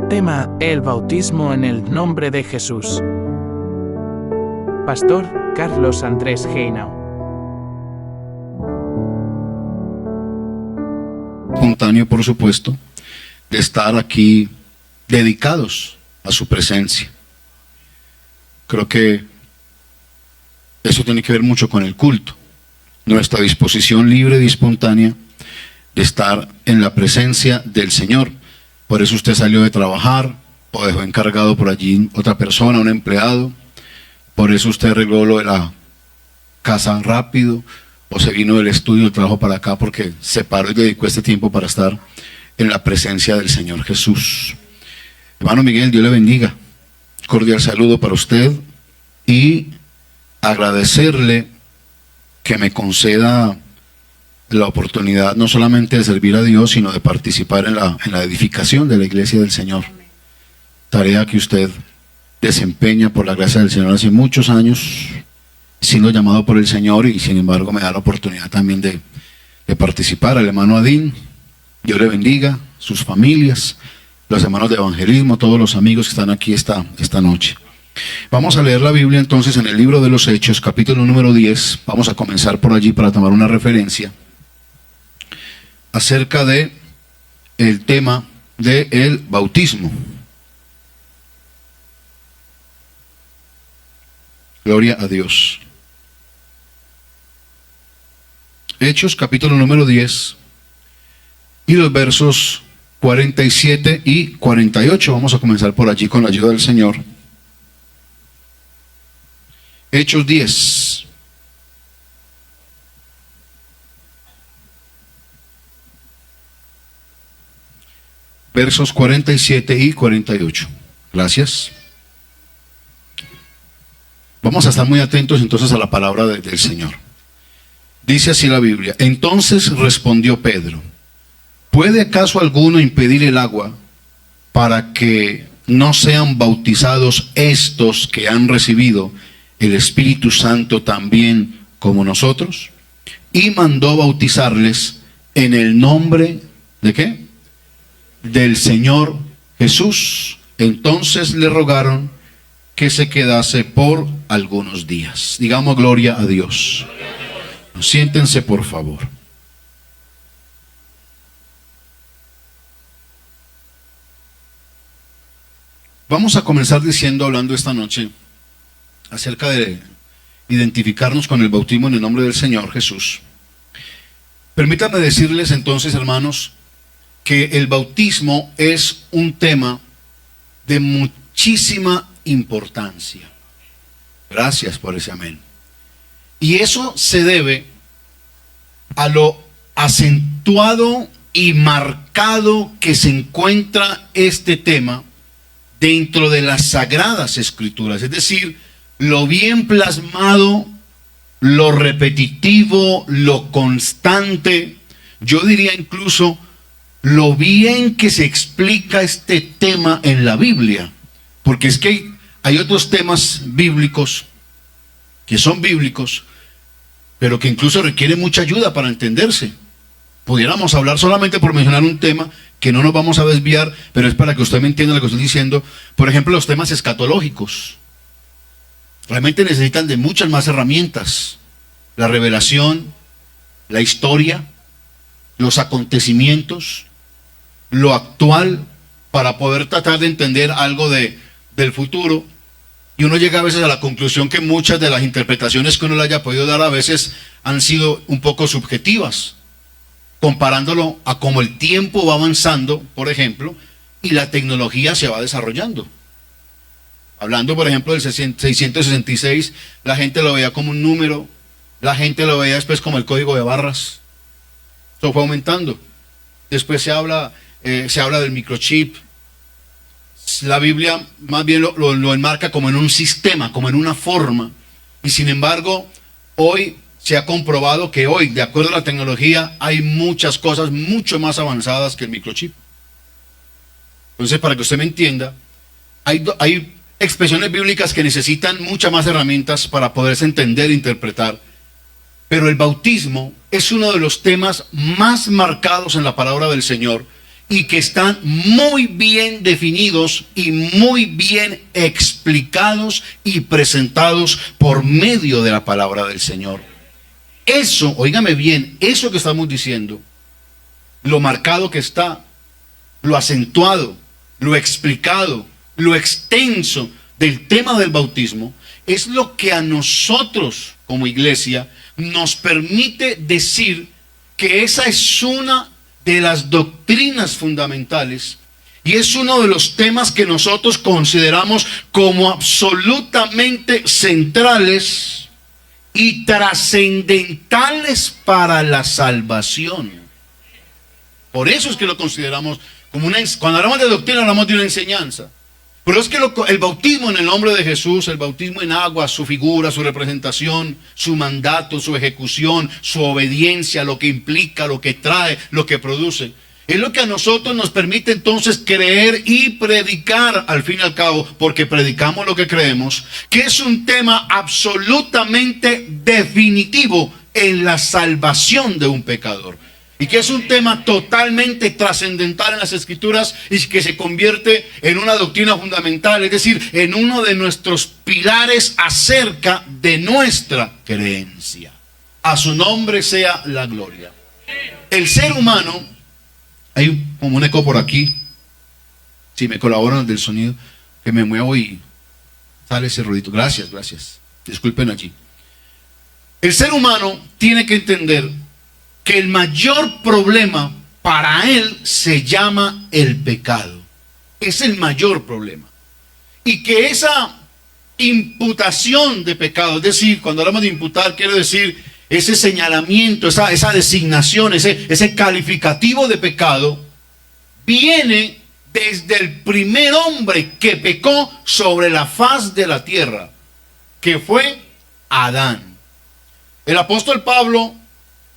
Tema: el bautismo en el nombre de Jesús. Pastor Carlos Andrés Heinau. Espontáneo, por supuesto, de estar aquí dedicados a su presencia. Creo que eso tiene que ver mucho con el culto, nuestra disposición libre y espontánea de estar en la presencia del Señor. Por eso usted salió de trabajar, o dejó encargado por allí otra persona, un empleado. Por eso usted arregló lo de la casa rápido, o se vino del estudio del trabajo para acá, porque se paró y dedicó este tiempo para estar en la presencia del Señor Jesús. Hermano Miguel, Dios le bendiga. Cordial saludo para usted y agradecerle que me conceda la oportunidad no solamente de servir a Dios, sino de participar en la edificación de la iglesia del Señor. Tarea que usted desempeña por la gracia del Señor hace muchos años, siendo llamado por el Señor, y sin embargo me da la oportunidad también de participar. Al hermano Adín, Dios le bendiga, sus familias, los hermanos de evangelismo, todos los amigos que están aquí esta noche. Vamos a leer la Biblia entonces en el libro de los Hechos, capítulo número 10. Vamos a comenzar por allí para tomar una referencia acerca de el tema del bautismo. Gloria a Dios. Hechos, capítulo número 10, y los versos 47 y 48. Vamos a comenzar por allí con la ayuda del Señor. Hechos 10. Versos 47 y 48. Gracias. Vamos a estar muy atentos entonces a la palabra del Señor. Dice así la Biblia: entonces respondió Pedro: ¿puede acaso alguno impedir el agua para que no sean bautizados estos que han recibido el Espíritu Santo también como nosotros? Y mandó bautizarles en el nombre ¿de qué? Del Señor Jesús. Entonces le rogaron que se quedase por algunos días. Digamos gloria a Dios. Siéntense por favor. Vamos a comenzar hablando esta noche acerca de identificarnos con el bautismo en el nombre del Señor Jesús. Permítanme decirles entonces, hermanos, que el bautismo es un tema de muchísima importancia. Gracias por ese amén. Y eso se debe a lo acentuado y marcado que se encuentra este tema dentro de las Sagradas Escrituras. Es decir, lo bien plasmado, lo repetitivo, lo constante, yo diría incluso lo bien que se explica este tema en la Biblia. Porque es que hay otros temas bíblicos que son bíblicos, pero que incluso requieren mucha ayuda para entenderse. Pudiéramos hablar solamente por mencionar un tema, que no nos vamos a desviar, pero es para que usted me entienda lo que estoy diciendo. Por ejemplo, los temas escatológicos. Realmente necesitan de muchas más herramientas. La revelación, la historia, los acontecimientos, lo actual, para poder tratar de entender algo del futuro. Y uno llega a veces a la conclusión que muchas de las interpretaciones que uno le haya podido dar a veces han sido un poco subjetivas, comparándolo a cómo el tiempo va avanzando, por ejemplo, y la tecnología se va desarrollando. Hablando, por ejemplo, del 666, la gente lo veía como un número, la gente lo veía después como el código de barras. Eso fue aumentando. Después se habla del microchip. La Biblia más bien lo enmarca como en un sistema, como en una forma. Y sin embargo, hoy se ha comprobado que hoy, de acuerdo a la tecnología, hay muchas cosas mucho más avanzadas que el microchip. Entonces, para que usted me entienda, hay expresiones bíblicas que necesitan muchas más herramientas para poderse entender e interpretar. Pero el bautismo es uno de los temas más marcados en la palabra del Señor, y que están muy bien definidos y muy bien explicados y presentados por medio de la palabra del Señor. Eso, óigame bien, eso que estamos diciendo, lo marcado que está, lo acentuado, lo explicado, lo extenso del tema del bautismo, es lo que a nosotros como iglesia nos permite decir que esa es una de las doctrinas fundamentales y es uno de los temas que nosotros consideramos como absolutamente centrales y trascendentales para la salvación. Por eso es que lo consideramos como cuando hablamos de doctrina hablamos de una enseñanza. Pero es que el bautismo en el nombre de Jesús, el bautismo en agua, su figura, su representación, su mandato, su ejecución, su obediencia, lo que implica, lo que trae, lo que produce, es lo que a nosotros nos permite entonces creer y predicar, al fin y al cabo, porque predicamos lo que creemos, que es un tema absolutamente definitivo en la salvación de un pecador. Y que es un tema totalmente trascendental en las Escrituras y que se convierte en una doctrina fundamental, es decir, en uno de nuestros pilares acerca de nuestra creencia. A su nombre sea la gloria. El ser humano, hay como un eco por aquí, si me colaboran del sonido, que me muevo y sale ese ruidito. Gracias, gracias. Disculpen allí. El ser humano tiene que entender que el mayor problema para él se llama el pecado. Es el mayor problema. Y que esa imputación de pecado, es decir, cuando hablamos de imputar, quiero decir ese señalamiento, esa designación, ese calificativo de pecado, viene desde el primer hombre que pecó sobre la faz de la tierra, que fue Adán. El apóstol Pablo,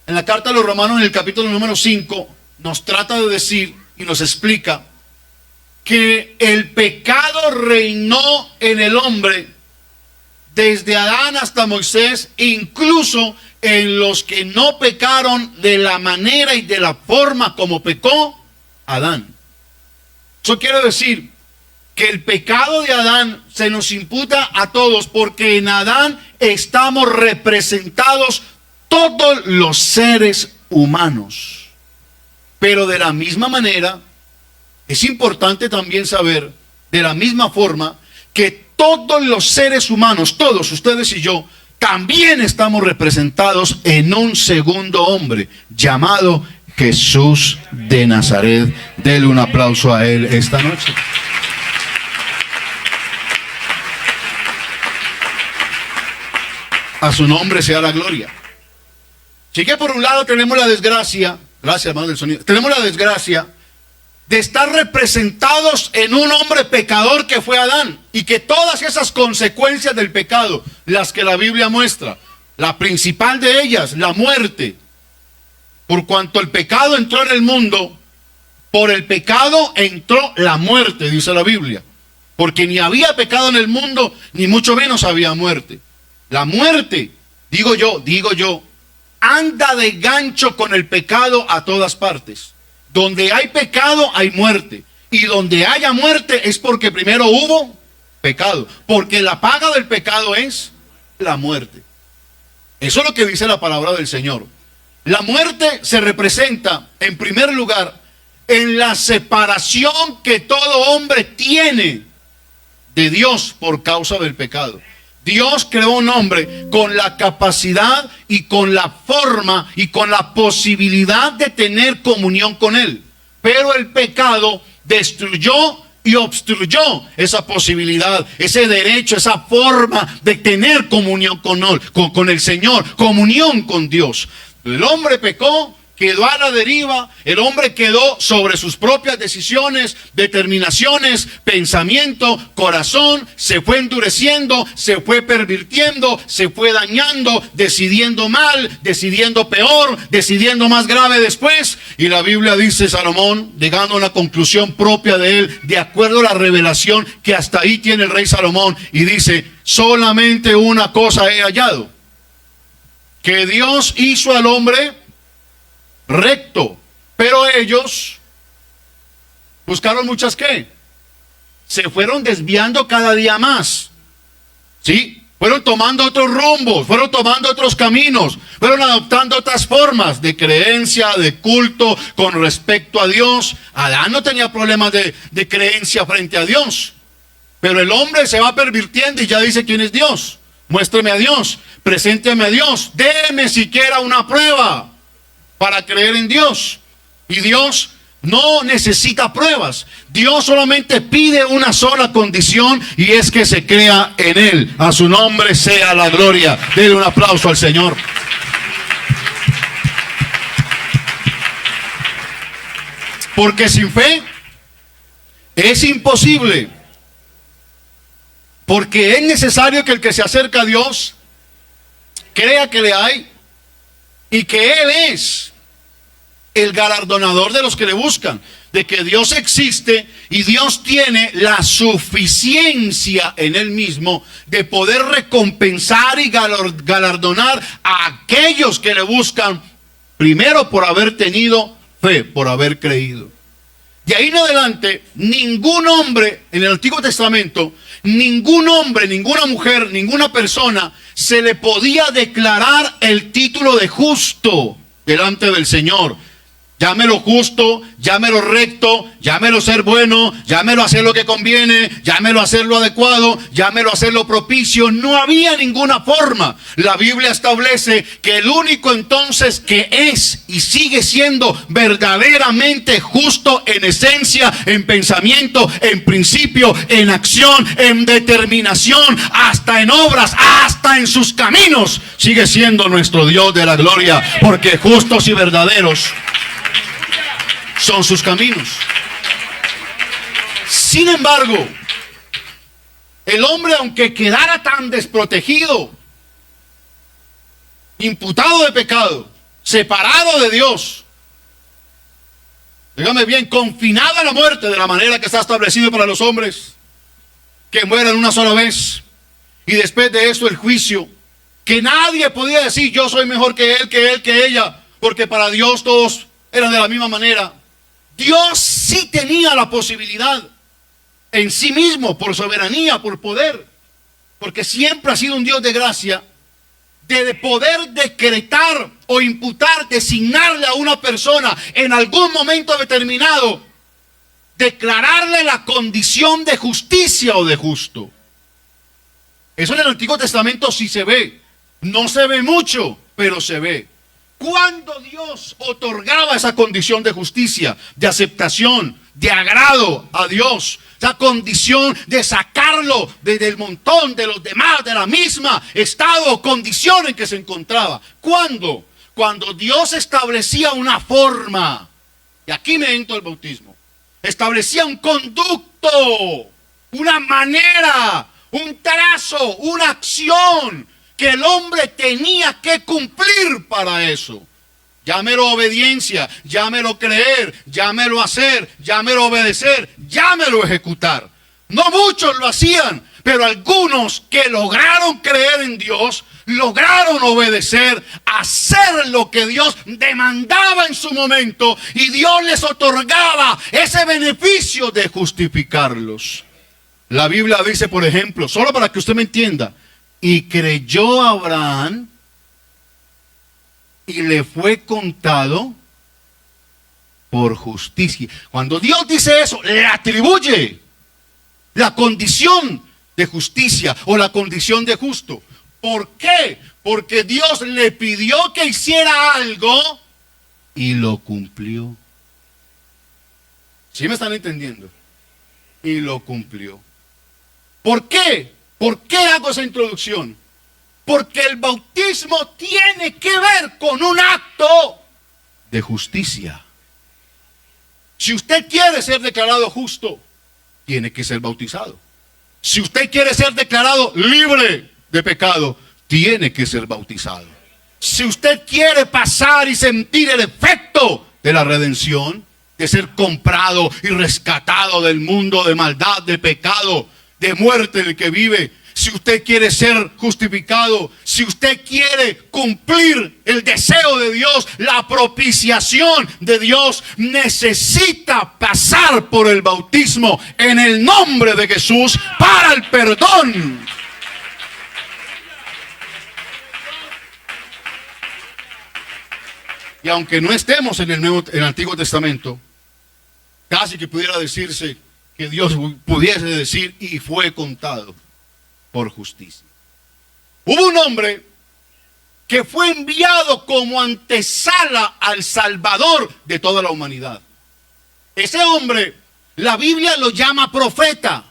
en la carta a los Romanos, en el capítulo número 5, nos trata de decir y nos explica que el pecado reinó en el hombre desde Adán hasta Moisés, incluso en los que no pecaron de la manera y de la forma como pecó Adán. Eso quiere decir que el pecado de Adán se nos imputa a todos, porque en Adán estamos representados todos los seres humanos. Pero de la misma manera, es importante también saber, de la misma forma, que todos los seres humanos, todos ustedes y yo, también estamos representados en un segundo hombre llamado Jesús de Nazaret. Denle un aplauso a él esta noche. A su nombre sea la gloria. Así que por un lado tenemos la desgracia, gracias hermano del sonido, tenemos la desgracia de estar representados en un hombre pecador que fue Adán, y que todas esas consecuencias del pecado, las que la Biblia muestra, la principal de ellas, la muerte, por cuanto el pecado entró en el mundo, por el pecado entró la muerte, dice la Biblia, porque ni había pecado en el mundo, ni mucho menos había muerte. La muerte, digo yo, anda de gancho con el pecado a todas partes. Donde hay pecado hay muerte, y donde haya muerte es porque primero hubo pecado, porque la paga del pecado es la muerte. Eso es lo que dice la palabra del Señor. La muerte se representa en primer lugar en la separación que todo hombre tiene de Dios por causa del pecado. Dios creó un hombre con la capacidad y con la forma y con la posibilidad de tener comunión con Él. Pero el pecado destruyó y obstruyó esa posibilidad, ese derecho, esa forma de tener comunión con el Señor, comunión con Dios. El hombre pecó, quedó a la deriva, el hombre quedó sobre sus propias decisiones, determinaciones, pensamiento, corazón, se fue endureciendo, se fue pervirtiendo, se fue dañando, decidiendo mal, decidiendo peor, decidiendo más grave después. Y la Biblia dice, Salomón, llegando a una conclusión propia de él, de acuerdo a la revelación que hasta ahí tiene el rey Salomón, y dice, solamente una cosa he hallado, que Dios hizo al hombre recto, pero ellos Buscaron muchas ¿qué? Se fueron desviando cada día más. ¿Sí? Fueron tomando otros rumbos, fueron tomando otros caminos, fueron adoptando otras formas de creencia, de culto con respecto a Dios. Adán no tenía problemas de creencia frente a Dios. Pero el hombre se va pervirtiendo y ya dice quién es Dios. Muéstrame a Dios, presénteme a Dios, déme siquiera una prueba para creer en Dios. Y Dios no necesita pruebas. Dios solamente pide una sola condición y es que se crea en Él. A su nombre sea la gloria. Denle un aplauso al Señor. Porque sin fe es imposible. Porque es necesario que el que se acerca a Dios crea que le hay y que Él es el galardonador de los que le buscan, de que Dios existe y Dios tiene la suficiencia en Él mismo de poder recompensar y galardonar a aquellos que le buscan, primero por haber tenido fe, por haber creído. De ahí en adelante, ningún hombre en el Antiguo Testamento, ningún hombre, ninguna mujer, ninguna persona se le podía declarar el título de justo delante del Señor. Llámelo justo, llámelo recto, llámelo ser bueno, llámelo hacer lo que conviene, llámelo hacer lo adecuado, llámelo hacer lo propicio. No había ninguna forma. La Biblia establece que el único entonces que es y sigue siendo verdaderamente justo en esencia, en pensamiento, en principio, en acción, en determinación, hasta en obras, hasta en sus caminos, sigue siendo nuestro Dios de la gloria, porque justos y verdaderos son sus caminos. Sin embargo, el hombre, aunque quedara tan desprotegido, imputado de pecado, separado de Dios, dígame bien, confinado a la muerte de la manera que está establecido para los hombres, que mueran una sola vez, y después de eso el juicio, que nadie podía decir yo soy mejor que él, que ella, porque para Dios todos eran de la misma manera. Dios sí tenía la posibilidad en sí mismo, por soberanía, por poder, porque siempre ha sido un Dios de gracia, de poder decretar o imputar, designarle a una persona en algún momento determinado, declararle la condición de justicia o de justo. Eso en el Antiguo Testamento sí se ve, no se ve mucho, pero se ve. Cuando Dios otorgaba esa condición de justicia, de aceptación, de agrado a Dios, esa condición de sacarlo del montón de los demás, de la misma estado o condición en que se encontraba. ¿Cuándo? Cuando Dios establecía una forma, y aquí me entro al bautismo, establecía un conducto, una manera, un trazo, una acción que el hombre tenía que cumplir para eso. Llámelo obediencia, llámelo creer, llámelo hacer, llámelo obedecer, llámelo ejecutar. No muchos lo hacían, pero algunos que lograron creer en Dios, lograron obedecer, hacer lo que Dios demandaba en su momento, y Dios les otorgaba ese beneficio de justificarlos. La Biblia dice, por ejemplo, solo para que usted me entienda, y creyó Abraham y le fue contado por justicia. Cuando Dios dice eso, le atribuye la condición de justicia o la condición de justo. ¿Por qué? Porque Dios le pidió que hiciera algo y lo cumplió. ¿Sí me están entendiendo? Y lo cumplió. ¿Por qué? ¿Por qué hago esa introducción? Porque el bautismo tiene que ver con un acto de justicia. Si usted quiere ser declarado justo, tiene que ser bautizado. Si usted quiere ser declarado libre de pecado, tiene que ser bautizado. Si usted quiere pasar y sentir el efecto de la redención, de ser comprado y rescatado del mundo de maldad, de pecado, de muerte en el que vive, si usted quiere ser justificado, si usted quiere cumplir el deseo de Dios, la propiciación de Dios, necesita pasar por el bautismo en el nombre de Jesús para el perdón. Y aunque no estemos en el Antiguo Testamento, casi que pudiera decirse que Dios pudiese decir y fue contado por justicia. Hubo un hombre que fue enviado como antesala al Salvador de toda la humanidad. Ese hombre, la Biblia lo llama profeta.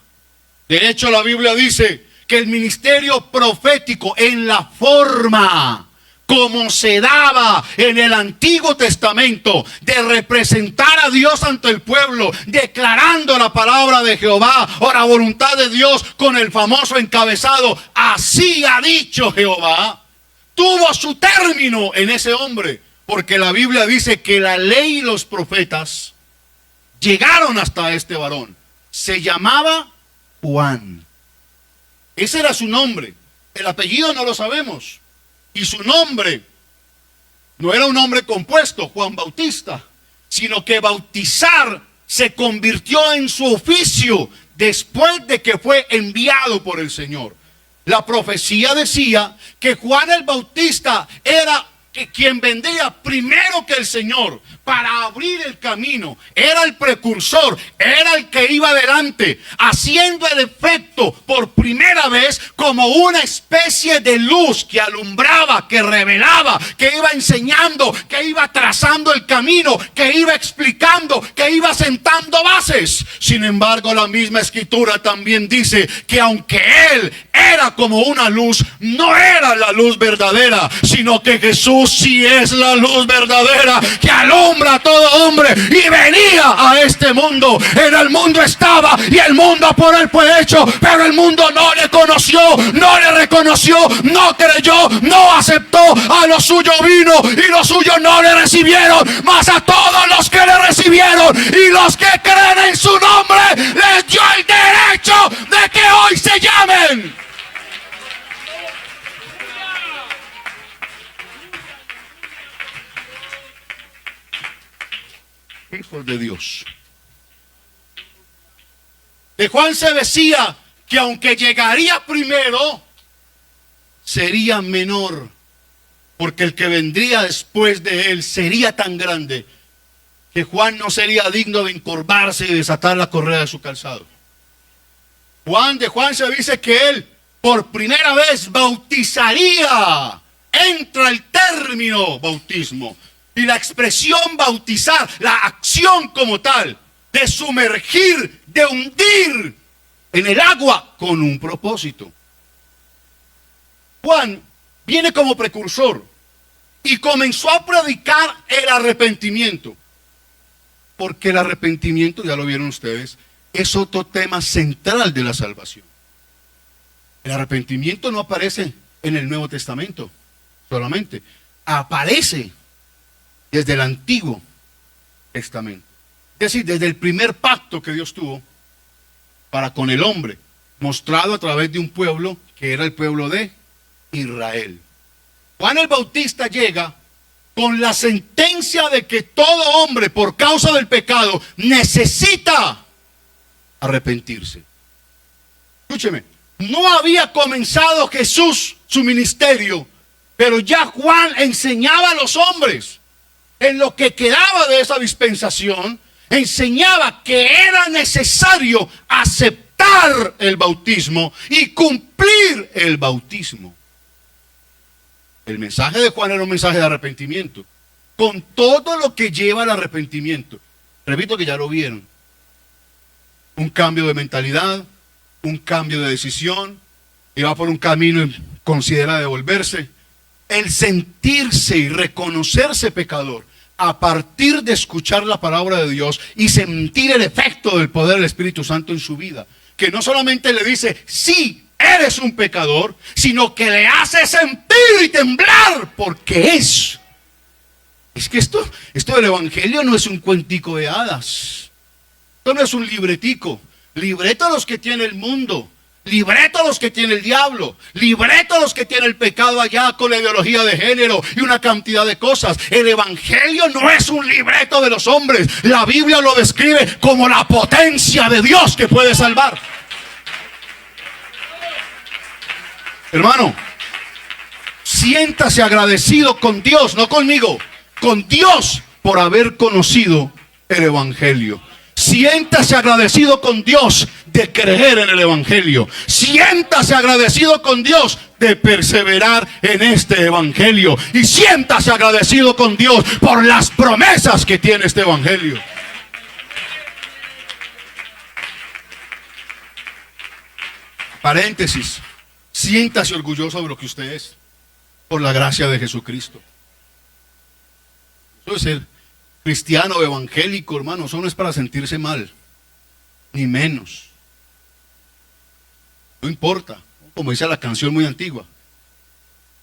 De hecho, la Biblia dice que el ministerio profético en la forma como se daba en el Antiguo Testamento, de representar a Dios ante el pueblo, declarando la palabra de Jehová o la voluntad de Dios con el famoso encabezado, así ha dicho Jehová, tuvo su término en ese hombre, porque la Biblia dice que la ley y los profetas llegaron hasta este varón. Se llamaba Juan. Ese era su nombre. El apellido no lo sabemos. Y su nombre no era un nombre compuesto, Juan Bautista, sino que bautizar se convirtió en su oficio después de que fue enviado por el Señor. La profecía decía que Juan el Bautista era quien vendría primero que el Señor para abrir el camino. Era el precursor, era el que iba adelante, haciendo el efecto por primera vez como una especie de luz que alumbraba, que revelaba, que iba enseñando, que iba trazando el camino, que iba explicando, que iba sentando bases. Sin embargo, la misma Escritura también dice que aunque Él era como una luz, no era la luz verdadera, sino que Jesús sí es la luz verdadera que alumbra a todo hombre y venía a este mundo. En el mundo estaba y el mundo por él fue hecho, pero el mundo no le conoció, no le reconoció, no creyó, no aceptó. A lo suyo vino y los suyos no le recibieron, mas a todos los que le recibieron y los que creen en su nombre les dio el derecho de que hoy se llamen hijos de Dios. De Juan se decía que aunque llegaría primero, sería menor, porque el que vendría después de él sería tan grande que Juan no sería digno de encorvarse y desatar la correa de su calzado. De Juan se dice que él por primera vez bautizaría. Entra el término bautismo. Y la expresión bautizar, la acción como tal, de sumergir, de hundir en el agua con un propósito. Juan viene como precursor y comenzó a predicar el arrepentimiento. Porque el arrepentimiento, ya lo vieron ustedes, es otro tema central de la salvación. El arrepentimiento no aparece en el Nuevo Testamento solamente, aparece desde el Antiguo Testamento. Es decir, desde el primer pacto que Dios tuvo para con el hombre, mostrado a través de un pueblo que era el pueblo de Israel. Juan el Bautista llega con la sentencia de que todo hombre por causa del pecado necesita arrepentirse. Escúcheme, no había comenzado Jesús su ministerio, pero ya Juan enseñaba a los hombres. En lo que quedaba de esa dispensación, enseñaba que era necesario aceptar el bautismo y cumplir el bautismo. El mensaje de Juan era un mensaje de arrepentimiento, con todo lo que lleva al arrepentimiento. Repito que ya lo vieron. Un cambio de mentalidad, un cambio de decisión, y va por un camino y considera devolverse. El sentirse y reconocerse pecador a partir de escuchar la palabra de Dios y sentir el efecto del poder del Espíritu Santo en su vida, que no solamente le dice, sí, eres un pecador, sino que le hace sentir y temblar porque es. Es que esto del Evangelio no es un cuentico de hadas, esto no es un libretico, libreta los que tiene el mundo. Libreto los que tiene el diablo, libreto los que tiene el pecado allá con la ideología de género y una cantidad de cosas. El evangelio no es un libreto de los hombres. La Biblia lo describe como la potencia de Dios que puede salvar. Hermano, siéntase agradecido con Dios, no conmigo, con Dios por haber conocido el evangelio. Siéntase agradecido con Dios de creer en el evangelio. Siéntase agradecido con Dios de perseverar en este evangelio. Y siéntase agradecido con Dios por las promesas que tiene este evangelio. Paréntesis. Siéntase orgulloso de lo que usted es por la gracia de Jesucristo. Eso es ser cristiano o evangélico, hermano. Eso no es para sentirse mal, ni menos. No importa, como dice la canción muy antigua.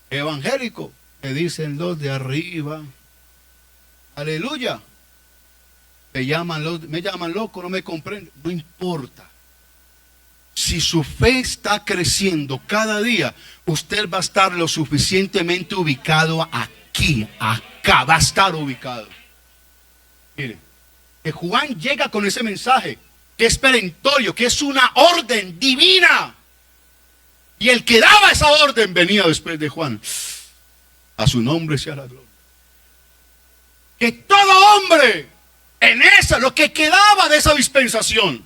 Evangélico, me dicen los de arriba. Aleluya. Me llaman loco, no me comprenden. No importa. Si su fe está creciendo cada día, usted va a estar lo suficientemente ubicado aquí, acá, va a estar ubicado. Mire, que Juan llega con ese mensaje, que es perentorio, que es una orden divina. Y el que daba esa orden venía después de Juan. A su nombre sea la gloria. Que todo hombre, en esa, lo que quedaba de esa dispensación,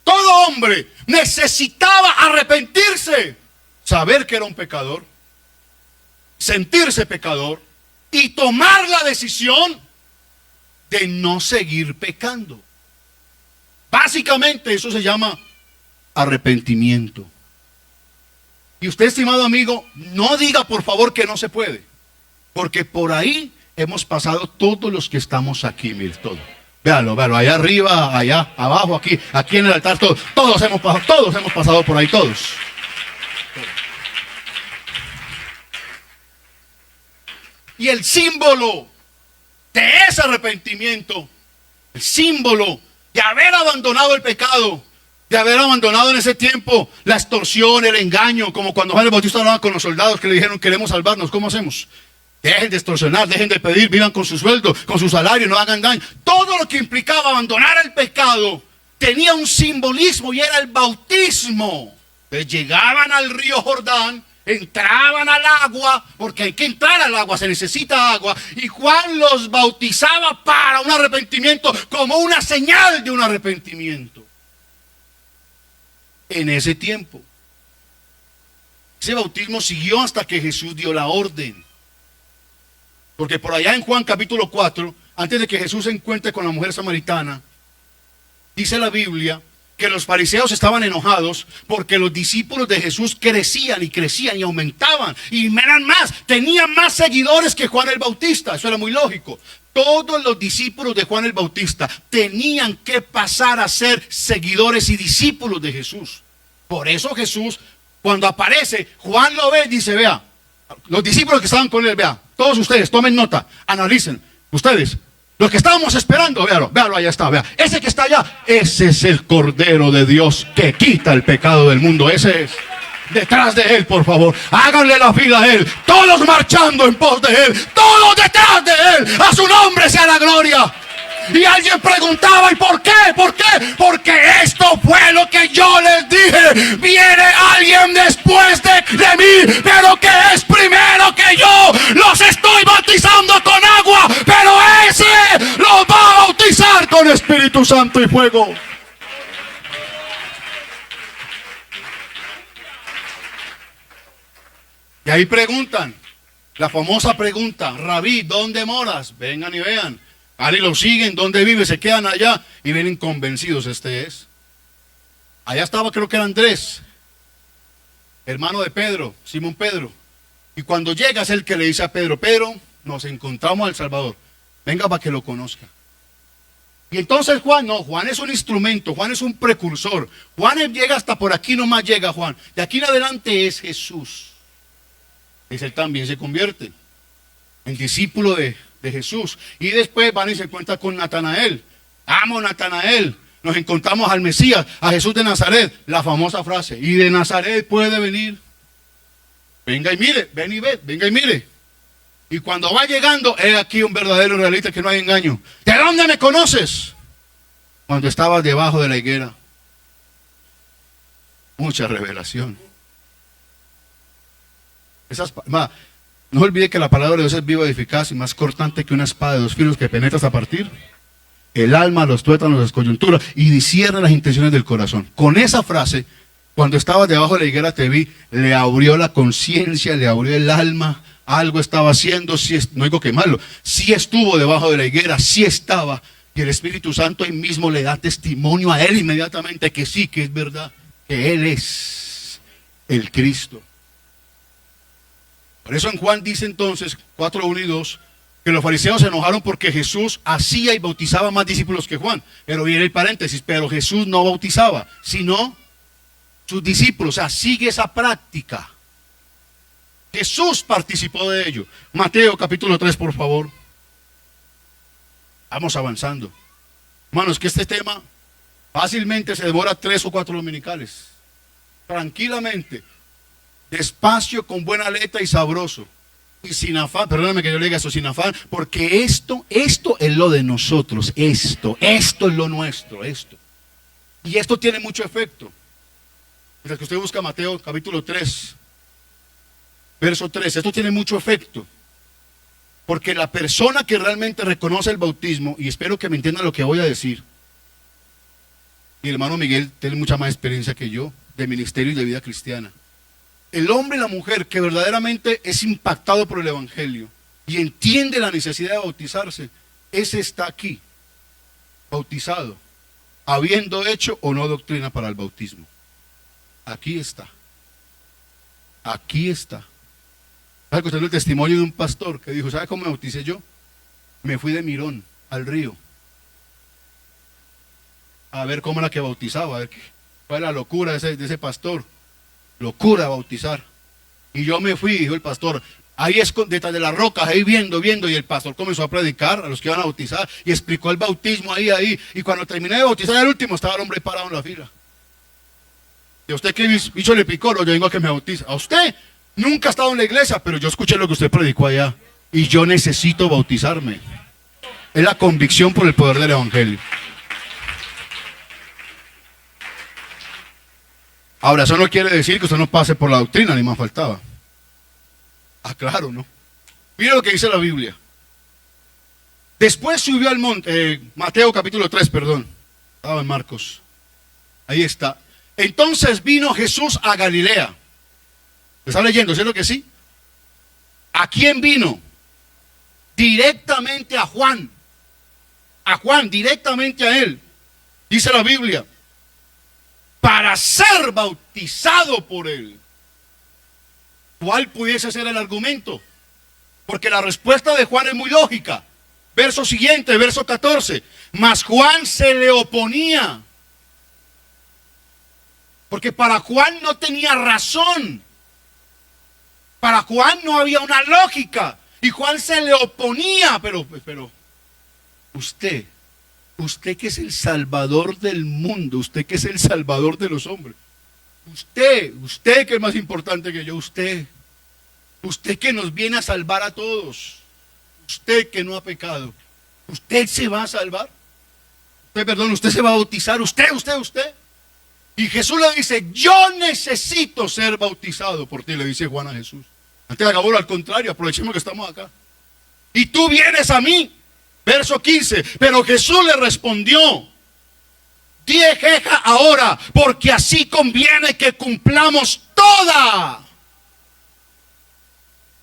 todo hombre necesitaba arrepentirse, saber que era un pecador, sentirse pecador y tomar la decisión de no seguir pecando. Básicamente eso se llama arrepentimiento. Y usted, estimado amigo, no diga por favor que no se puede, porque por ahí hemos pasado todos los que estamos aquí, mire, todos. Véalo, allá arriba, allá abajo, aquí en el altar, todos hemos pasado por ahí, todos. Y el símbolo de ese arrepentimiento, el símbolo de haber abandonado el pecado, de haber abandonado en ese tiempo la extorsión, el engaño, como cuando Juan el Bautista hablaba con los soldados que le dijeron queremos salvarnos, ¿cómo hacemos? Dejen de extorsionar, dejen de pedir, vivan con su sueldo, con su salario, no hagan daño. Todo lo que implicaba abandonar el pecado tenía un simbolismo y era el bautismo. Entonces llegaban al río Jordán, entraban al agua, porque hay que entrar al agua, se necesita agua, y Juan los bautizaba para un arrepentimiento, como una señal de un arrepentimiento. En ese tiempo, ese bautismo siguió hasta que Jesús dio la orden. Porque por allá en Juan capítulo 4, antes de que Jesús se encuentre con la mujer samaritana, dice la Biblia que los fariseos estaban enojados porque los discípulos de Jesús crecían y aumentaban. Y eran más, tenían más seguidores que Juan el Bautista. Eso era muy lógico. Todos los discípulos de Juan el Bautista tenían que pasar a ser seguidores y discípulos de Jesús. Por eso Jesús, cuando aparece, Juan lo ve y dice, vea, los discípulos que estaban con él, vea, todos ustedes tomen nota, analicen, ustedes, los que estábamos esperando, véalo, allá está, vea, ese que está allá, ese es el Cordero de Dios que quita el pecado del mundo, ese es. Detrás de él, por favor, háganle la fila a él, todos marchando en pos de él, todos detrás de él, a su nombre sea la gloria. Y alguien preguntaba, ¿y por qué? ¿Por qué? Porque esto fue lo que yo les dije. Viene alguien después de mí, pero que es primero que yo. Los estoy bautizando con agua, pero ese los va a bautizar con Espíritu Santo y fuego. Y ahí preguntan, la famosa pregunta, Rabí, ¿dónde moras? Vengan y vean. Ahí lo siguen, ¿dónde vive? Se quedan allá y vienen convencidos, este es. Allá estaba, creo que era Andrés, hermano de Pedro, Simón Pedro. Y cuando llega es el que le dice a Pedro, Pedro, nos encontramos al Salvador, venga para que lo conozca. Y entonces Juan, no, Juan es un instrumento, Juan es un precursor. Juan llega hasta por aquí, nomás llega Juan. De aquí en adelante es Jesús. Es él también se convierte en discípulo de Jesús. Y después van y se encuentran con Natanael. Amo Natanael. nos encontramos al Mesías, a Jesús de Nazaret, la famosa frase, y de Nazaret puede venir. Venga y mire, ven y ve, venga y mire. Y cuando va llegando, he aquí un verdadero israelita que no hay engaño. ¿De dónde me conoces? Cuando estabas debajo de la higuera. Mucha revelación. No olvide que la palabra de Dios es viva y eficaz y más cortante que una espada de 2 filos que penetra hasta partir el alma, los tuétanos, las coyunturas y discierne las intenciones del corazón. Con esa frase, cuando estabas debajo de la higuera te vi, le abrió la conciencia, le abrió el alma, algo estaba haciendo, no digo que malo, sí estuvo debajo de la higuera, sí estaba, y el Espíritu Santo ahí mismo le da testimonio a él inmediatamente que sí, que es verdad, que él es el Cristo. Por eso en Juan dice entonces, 4:1 y 2, que los fariseos se enojaron porque Jesús hacía y bautizaba más discípulos que Juan. Pero viene el paréntesis, pero Jesús no bautizaba, sino sus discípulos. O sea, sigue esa práctica. Jesús participó de ello. Mateo capítulo 3, por favor. Vamos avanzando. Hermanos, que este tema fácilmente se devora 3 o 4 dominicales. Tranquilamente. Despacio, con buena aleta y sabroso. Y sin afán, perdóname que yo le diga eso, sin afán, porque esto es lo de nosotros, esto es lo nuestro, esto. Y esto tiene mucho efecto. Mientras que usted busca Mateo capítulo 3, verso 3, esto tiene mucho efecto. Porque la persona que realmente reconoce el bautismo, y espero que me entiendan lo que voy a decir, y el hermano Miguel tiene mucha más experiencia que yo, de ministerio y de vida cristiana. El hombre y la mujer que verdaderamente es impactado por el Evangelio y entiende la necesidad de bautizarse, ese está aquí, bautizado, habiendo hecho o no doctrina para el bautismo. Aquí está. Aquí está. ¿Sabe que usted es el testimonio de un pastor que dijo, ¿sabe cómo me bauticé yo? Me fui de Mirón al río a ver cómo era que bautizaba, a ver cuál era la locura de ese pastor. Locura bautizar. Y yo me fui, dijo el pastor, ahí detrás de las rocas, ahí viendo, y el pastor comenzó a predicar a los que iban a bautizar y explicó el bautismo ahí. Y cuando terminé de bautizar el último, estaba el hombre parado en la fila. ¿Y a usted qué bicho le picó? No, yo vengo a que me bautice. A usted nunca ha estado en la iglesia, pero yo escuché lo que usted predicó allá. Y yo necesito bautizarme. Es la convicción por el poder del Evangelio. Ahora, eso no quiere decir que usted no pase por la doctrina, ni más faltaba. Ah, claro, ¿no? Mira lo que dice la Biblia. Después subió al monte, Mateo capítulo 3, perdón. Estaba en Marcos. Ahí está. Entonces vino Jesús a Galilea. ¿Me está leyendo? ¿Sí lo que sí? ¿A quién vino? Directamente a Juan. A Juan, directamente a él. Dice la Biblia. Para ser bautizado por él. ¿Cuál pudiese ser el argumento? Porque la respuesta de Juan es muy lógica. Verso siguiente, verso 14. Mas Juan se le oponía. Porque para Juan no tenía razón. Para Juan no había una lógica. Y Juan se le oponía. Pero usted que es el salvador del mundo, usted que es el salvador de los hombres, usted que es más importante que yo, usted que nos viene a salvar a todos, usted que no ha pecado, usted se va a salvar, usted se va a bautizar, usted. Y Jesús le dice, yo necesito ser bautizado por ti, le dice Juan a Jesús. Antes hagámoslo al contrario, aprovechemos que estamos acá. Y tú vienes a mí. Verso 15, pero Jesús le respondió, di queja ahora, porque así conviene que cumplamos toda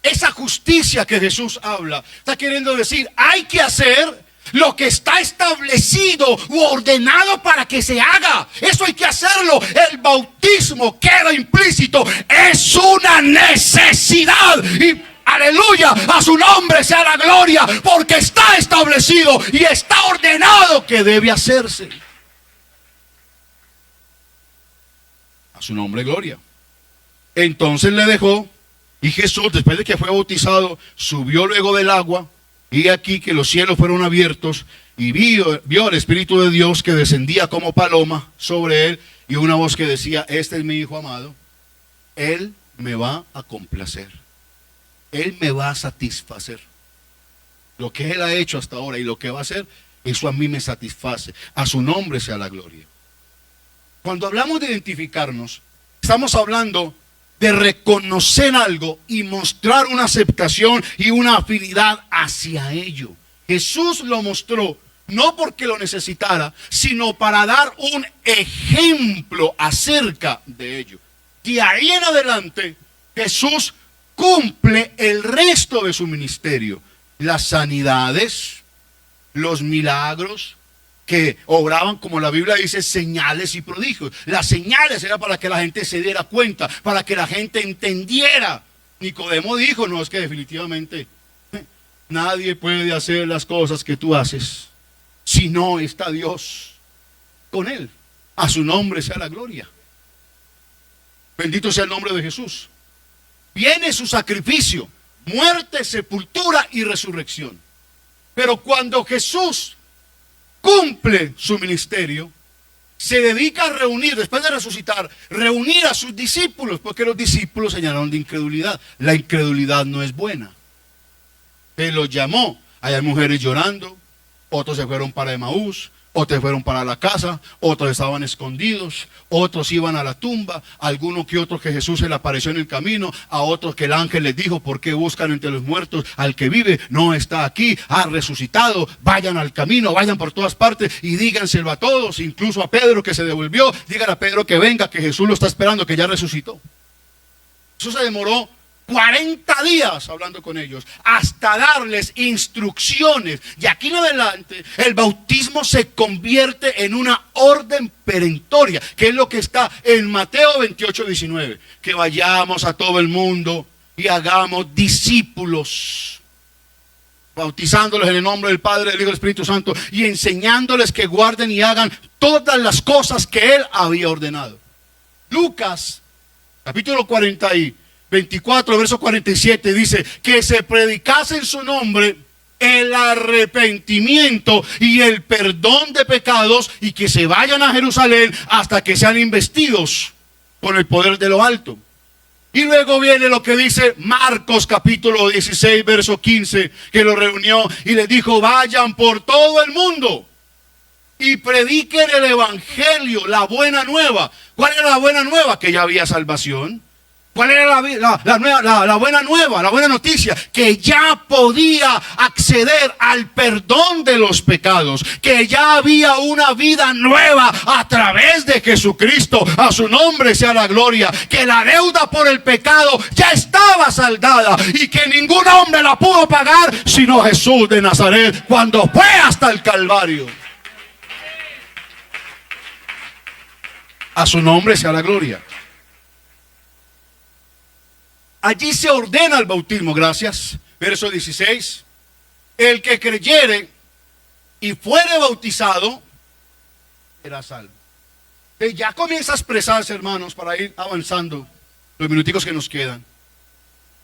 esa justicia que Jesús habla. Está queriendo decir, hay que hacer lo que está establecido u ordenado para que se haga. Eso hay que hacerlo. El bautismo queda implícito, es una necesidad. Y aleluya, a su nombre sea la gloria, porque está establecido y está ordenado que debe hacerse. A su nombre gloria. Entonces le dejó y Jesús, después de que fue bautizado, subió luego del agua Y aquí que los cielos fueron abiertos y vio el Espíritu de Dios que descendía como paloma sobre él y una voz que decía, este es mi Hijo amado, Él me va a complacer, Él me va a satisfacer. Lo que Él ha hecho hasta ahora y lo que va a hacer, eso a mí me satisface. A su nombre sea la gloria. Cuando hablamos de identificarnos, estamos hablando de reconocer algo y mostrar una aceptación y una afinidad hacia ello. Jesús lo mostró no porque lo necesitara, sino para dar un ejemplo acerca de ello. De ahí en adelante, Jesús cumple el resto de su ministerio. Las sanidades, los milagros que obraban, como la Biblia dice, señales y prodigios. Las señales eran para que la gente se diera cuenta, para que la gente entendiera. Nicodemo dijo, no, es que definitivamente nadie puede hacer las cosas que tú haces si no está Dios con él. A su nombre sea la gloria. Bendito sea el nombre de Jesús. Viene su sacrificio, muerte, sepultura y resurrección. Pero cuando Jesús cumple su ministerio, se dedica a reunir, después de resucitar, reunir a sus discípulos, porque los discípulos señalaron de incredulidad. La incredulidad no es buena. Él los llamó. Hay mujeres llorando, otros se fueron para Emaús, otros fueron para la casa, otros estaban escondidos, otros iban a la tumba, algunos que otros que Jesús se le apareció en el camino, a otros que el ángel les dijo, ¿por qué buscan entre los muertos al que vive? No está aquí, ha resucitado, vayan al camino, vayan por todas partes y díganselo a todos, incluso a Pedro que se devolvió, digan a Pedro que venga, que Jesús lo está esperando, que ya resucitó. Jesús se demoró 40 días hablando con ellos, hasta darles instrucciones. Y aquí en adelante, el bautismo se convierte en una orden perentoria, que es lo que está en Mateo 28:19. Que vayamos a todo el mundo y hagamos discípulos, bautizándoles en el nombre del Padre, del Hijo y del Espíritu Santo, y enseñándoles que guarden y hagan todas las cosas que Él había ordenado. Lucas, capítulo 24, verso 47, dice que se predicase en su nombre el arrepentimiento y el perdón de pecados y que se vayan a Jerusalén hasta que sean investidos con el poder de lo alto. Y luego viene lo que dice Marcos capítulo 16, verso 15, que lo reunió y les dijo, vayan por todo el mundo y prediquen el evangelio, la buena nueva. ¿Cuál era la buena nueva? Que ya había salvación. ¿Cuál era la buena nueva, la buena noticia? Que ya podía acceder al perdón de los pecados, que ya había una vida nueva a través de Jesucristo. A su nombre sea la gloria. Que la deuda por el pecado ya estaba saldada y que ningún hombre la pudo pagar sino Jesús de Nazaret cuando fue hasta el Calvario. A su nombre sea la gloria. Allí se ordena el bautismo, gracias. Verso 16. El que creyere y fuere bautizado será salvo. Ya comienza a expresarse, hermanos, para ir avanzando los minuticos que nos quedan.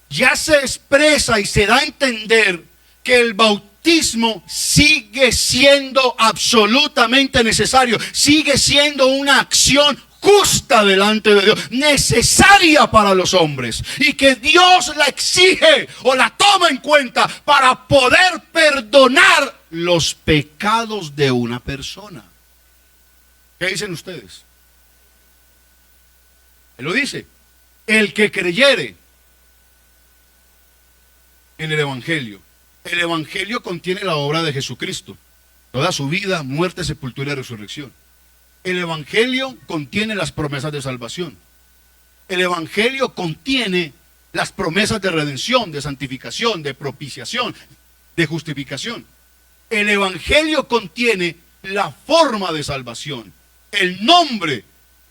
Ya se expresa y se da a entender que el bautismo sigue siendo absolutamente necesario. Sigue siendo una acción justa delante de Dios, necesaria para los hombres, y que Dios la exige o la toma en cuenta para poder perdonar los pecados de una persona. ¿Qué dicen ustedes? Él lo dice, el que creyere en el Evangelio. El Evangelio contiene la obra de Jesucristo, toda su vida, muerte, sepultura y resurrección. El Evangelio contiene las promesas de salvación. El Evangelio contiene las promesas de redención, de santificación, de propiciación, de justificación. El Evangelio contiene la forma de salvación, el nombre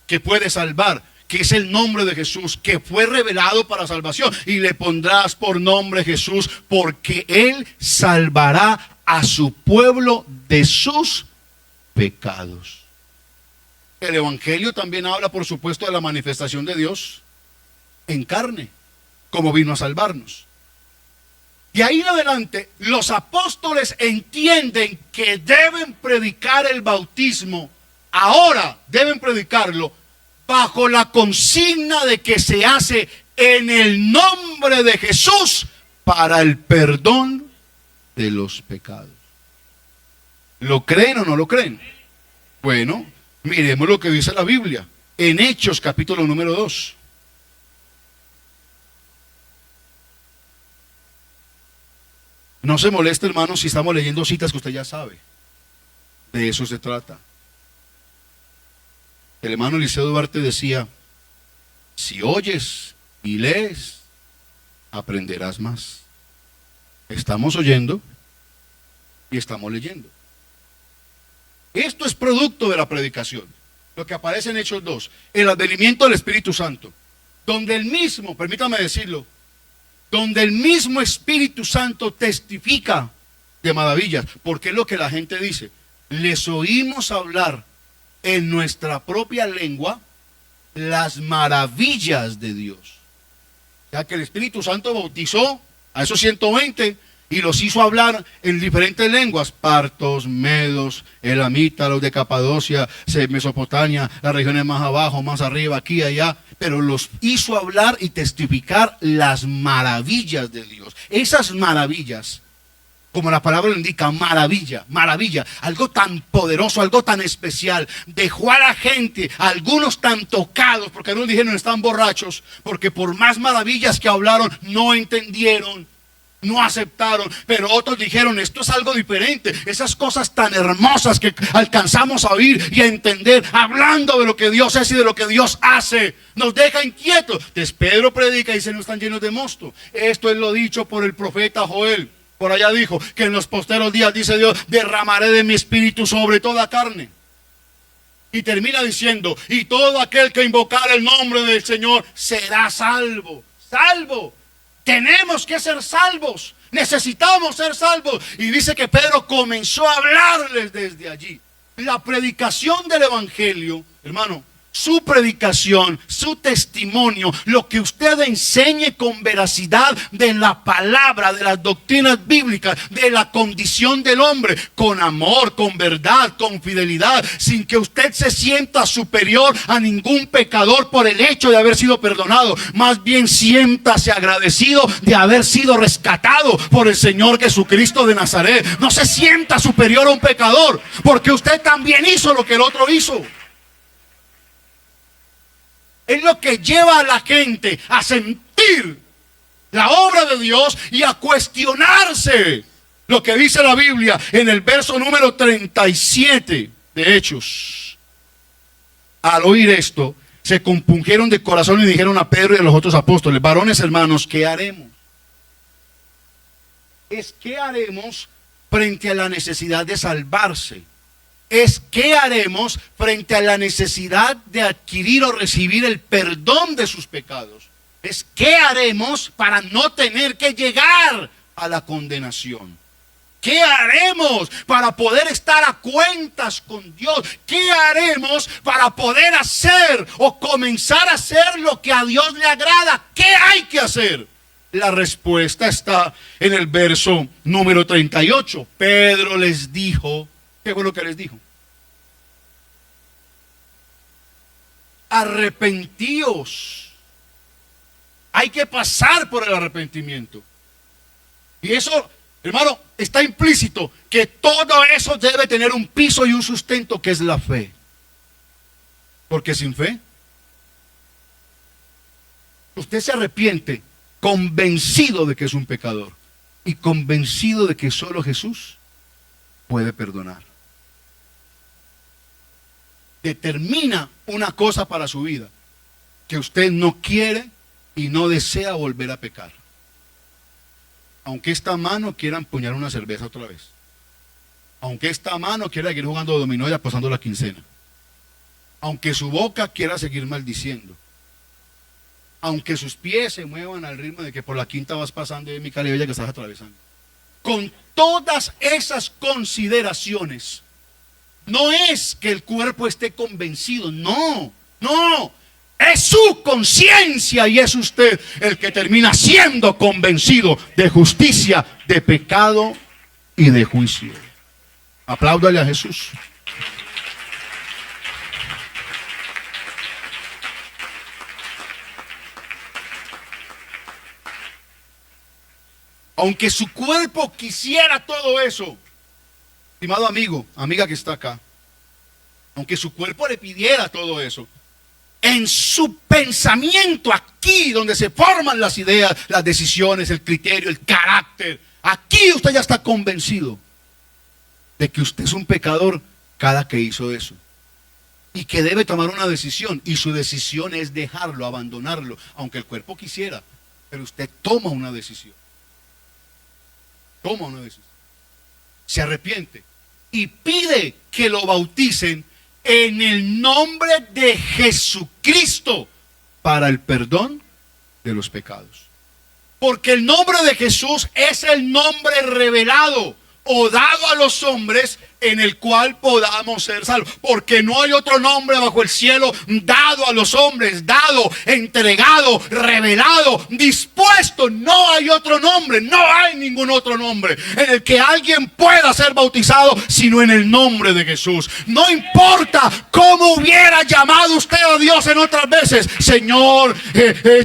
que puede salvar, que es el nombre de Jesús, que fue revelado para salvación. Y le pondrás por nombre Jesús, porque Él salvará a su pueblo de sus pecados. El Evangelio también habla, por supuesto, de la manifestación de Dios en carne, como vino a salvarnos. De ahí en adelante, los apóstoles entienden que deben predicar el bautismo. Ahora deben predicarlo bajo la consigna de que se hace en el nombre de Jesús para el perdón de los pecados. ¿Lo creen o no lo creen? Bueno, miremos lo que dice la Biblia en Hechos capítulo número 2. No se moleste, hermano, si estamos leyendo citas que usted ya sabe. De eso se trata. El hermano Eliseo Duarte decía: si oyes y lees, aprenderás más. Estamos oyendo y estamos leyendo. Esto es producto de la predicación. Lo que aparece en Hechos 2, el advenimiento del Espíritu Santo, donde el mismo, permítame decirlo, donde el mismo Espíritu Santo testifica de maravillas, porque es lo que la gente dice: les oímos hablar en nuestra propia lengua las maravillas de Dios. O sea que el Espíritu Santo bautizó a esos 120 y los hizo hablar en diferentes lenguas: partos, medos, elamitas, los de Capadocia, Mesopotamia, las regiones más abajo, más arriba, aquí, allá, pero los hizo hablar y testificar las maravillas de Dios. Esas maravillas, como la palabra lo indica, maravilla, maravilla, algo tan poderoso, algo tan especial, dejó a la gente, a algunos tan tocados, porque algunos dijeron están borrachos, porque por más maravillas que hablaron, no entendieron, no aceptaron, pero otros dijeron esto es algo diferente. Esas cosas tan hermosas que alcanzamos a oír y a entender, hablando de lo que Dios es y de lo que Dios hace, nos deja inquietos. Entonces Pedro predica y dice: no están llenos de mosto. Esto es lo dicho por el profeta Joel. Por allá dijo que en los posteros días, dice Dios, derramaré de mi espíritu sobre toda carne. Y termina diciendo: y todo aquel que invocar el nombre del Señor será salvo. Salvo. Tenemos que ser salvos, necesitamos ser salvos. Y dice que Pedro comenzó a hablarles desde allí. La predicación del Evangelio, hermano, su predicación, su testimonio, lo que usted enseñe con veracidad de la palabra, de las doctrinas bíblicas, de la condición del hombre, con amor, con verdad, con fidelidad, sin que usted se sienta superior a ningún pecador por el hecho de haber sido perdonado. Más bien siéntase agradecido de haber sido rescatado por el Señor Jesucristo de Nazaret. No se sienta superior a un pecador, porque usted también hizo lo que el otro hizo. Es lo que lleva a la gente a sentir la obra de Dios y a cuestionarse lo que dice la Biblia en el verso número 37 de Hechos. Al oír esto, se compungieron de corazón y dijeron a Pedro y a los otros apóstoles: varones hermanos, ¿qué haremos? ¿Qué haremos frente a la necesidad de salvarse? Es qué haremos frente a la necesidad de adquirir o recibir el perdón de sus pecados. Es qué haremos para no tener que llegar a la condenación. ¿Qué haremos para poder estar a cuentas con Dios? ¿Qué haremos para poder hacer o comenzar a hacer lo que a Dios le agrada? ¿Qué hay que hacer? La respuesta está en el verso número 38. Pedro les dijo, ¿qué fue lo que les dijo? Arrepentíos. Hay que pasar por el arrepentimiento. Y eso, hermano, está implícito que todo eso debe tener un piso y un sustento, que es la fe. Porque sin fe, usted se arrepiente convencido de que es un pecador y convencido de que solo Jesús puede perdonar. Determina una cosa para su vida: que usted no quiere y no desea volver a pecar. Aunque esta mano quiera empuñar una cerveza otra vez, aunque esta mano quiera seguir jugando dominó y apostando la quincena, aunque su boca quiera seguir maldiciendo, aunque sus pies se muevan al ritmo de que por la quinta vas pasando y mi calibella que estás atravesando. Con todas esas consideraciones, no es que el cuerpo esté convencido, no. Es su conciencia y es usted el que termina siendo convencido de justicia, de pecado y de juicio. Apláudale a Jesús. Aunque su cuerpo quisiera todo eso, estimado amigo, amiga que está acá, aunque su cuerpo le pidiera todo eso, en su pensamiento, aquí donde se forman las ideas, las decisiones, el criterio, el carácter, aquí usted ya está convencido de que usted es un pecador cada que hizo eso. Y que debe tomar una decisión. Y su decisión es dejarlo, abandonarlo, aunque el cuerpo quisiera. Pero usted toma una decisión. Toma una decisión. Se arrepiente y pide que lo bauticen en el nombre de Jesucristo para el perdón de los pecados. Porque el nombre de Jesús es el nombre revelado o dado a los hombres en el cual podamos ser salvos. Porque no hay otro nombre bajo el cielo dado a los hombres, dado, entregado, revelado, dispuesto. No hay otro nombre, no hay ningún otro nombre en el que alguien pueda ser bautizado, sino en el nombre de Jesús. No importa cómo hubiera llamado usted a Dios en otras veces, Señor,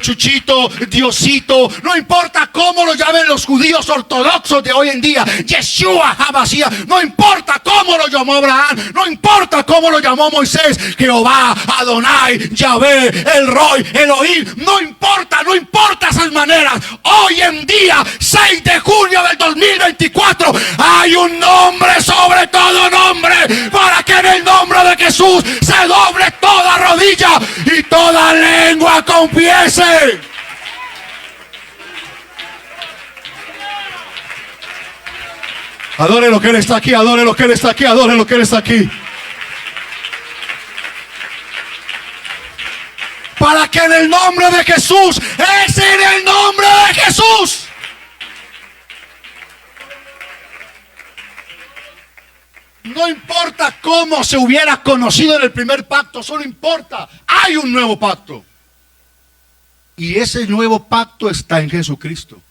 Chuchito, Diosito, no importa cómo lo llamen los judíos ortodoxos de hoy en día, Yeshua, Hamashiach, no importa cómo lo llamó Abraham, no importa cómo lo llamó Moisés, Jehová, Adonai, Yahvé, El Roy, Elohim, no importa esas maneras. Hoy en día, 6 de junio del 2024, hay un nombre sobre todo nombre, para que en el nombre de Jesús se doble toda rodilla y toda lengua confiese. Adore lo que Él está aquí, adore lo que Él está aquí, adore lo que Él está aquí. Para que en el nombre de Jesús, es en el nombre de Jesús. No importa cómo se hubiera conocido en el primer pacto, solo importa, hay un nuevo pacto. Y ese nuevo pacto está en Jesucristo.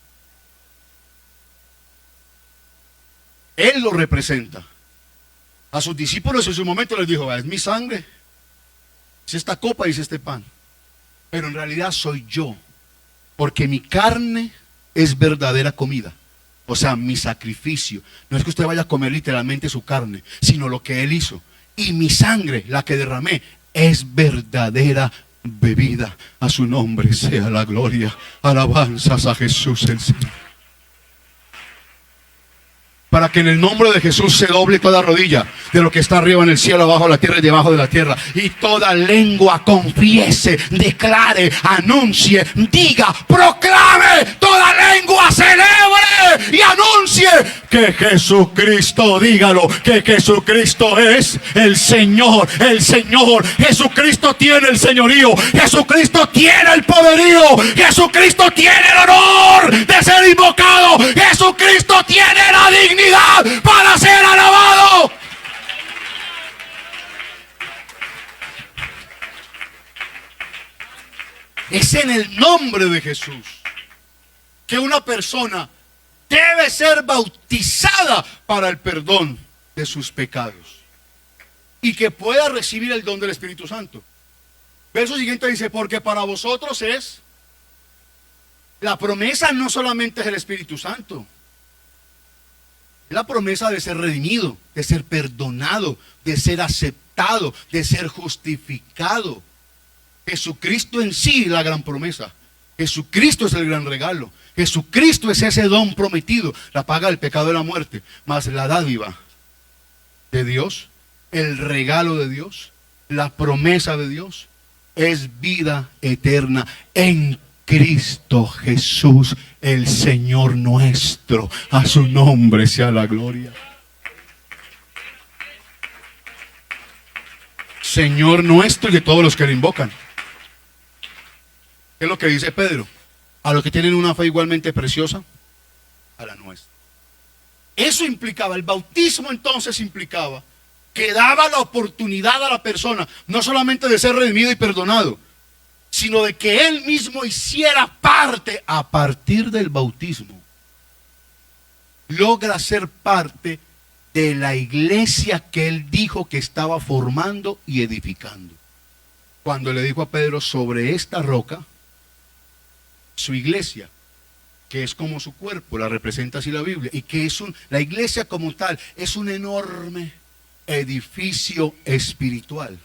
Él lo representa. A sus discípulos en su momento les dijo: es mi sangre, es esta copa y es este pan. Pero en realidad soy yo, porque mi carne es verdadera comida. O sea, mi sacrificio. No es que usted vaya a comer literalmente su carne, sino lo que Él hizo. Y mi sangre, la que derramé, es verdadera bebida. A su nombre sea la gloria. Alabanzas a Jesús el Señor. Para que en el nombre de Jesús se doble toda rodilla de lo que está arriba en el cielo, abajo en la tierra y debajo de la tierra. Y toda lengua confiese, declare, anuncie, diga, proclame. Toda lengua celebre y anuncie que Jesucristo, dígalo, que Jesucristo es el Señor, el Señor. Jesucristo tiene el señorío, Jesucristo tiene el poderío, Jesucristo tiene el honor de ser invocado, Jesucristo tiene la dignidad para ser alabado. Es en el nombre de Jesús que una persona debe ser bautizada para el perdón de sus pecados y que pueda recibir el don del Espíritu Santo. Verso siguiente dice: porque para vosotros es la promesa, no solamente es el Espíritu Santo. La promesa de ser redimido, de ser perdonado, de ser aceptado, de ser justificado. Jesucristo en sí es la gran promesa. Jesucristo es el gran regalo. Jesucristo es ese don prometido, la paga del pecado de la muerte, más la dádiva de Dios, el regalo de Dios, la promesa de Dios, es vida eterna en Cristo Jesús, el Señor nuestro. A su nombre sea la gloria. Señor nuestro y de todos los que le invocan. ¿Qué es lo que dice Pedro? A los que tienen una fe igualmente preciosa a la nuestra. Eso implicaba, el bautismo entonces implicaba que daba la oportunidad a la persona, no solamente de ser redimido y perdonado, sino de que Él mismo hiciera parte a partir del bautismo. Logra ser parte de la iglesia que Él dijo que estaba formando y edificando. Cuando le dijo a Pedro, sobre esta roca, su iglesia, que es como su cuerpo, la representa así la Biblia, y que es la iglesia como tal, es un enorme edificio espiritual,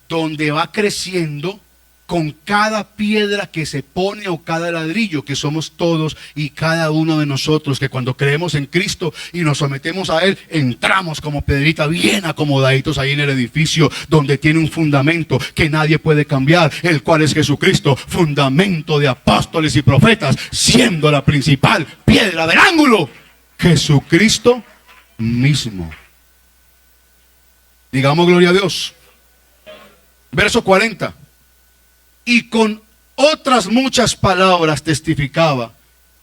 donde va creciendo con cada piedra que se pone o cada ladrillo, que somos todos y cada uno de nosotros, que cuando creemos en Cristo y nos sometemos a Él, entramos como piedrita bien acomodaditos ahí en el edificio, donde tiene un fundamento que nadie puede cambiar, el cual es Jesucristo, fundamento de apóstoles y profetas, siendo la principal piedra del ángulo, Jesucristo mismo. Digamos gloria a Dios. Verso 40. Y con otras muchas palabras testificaba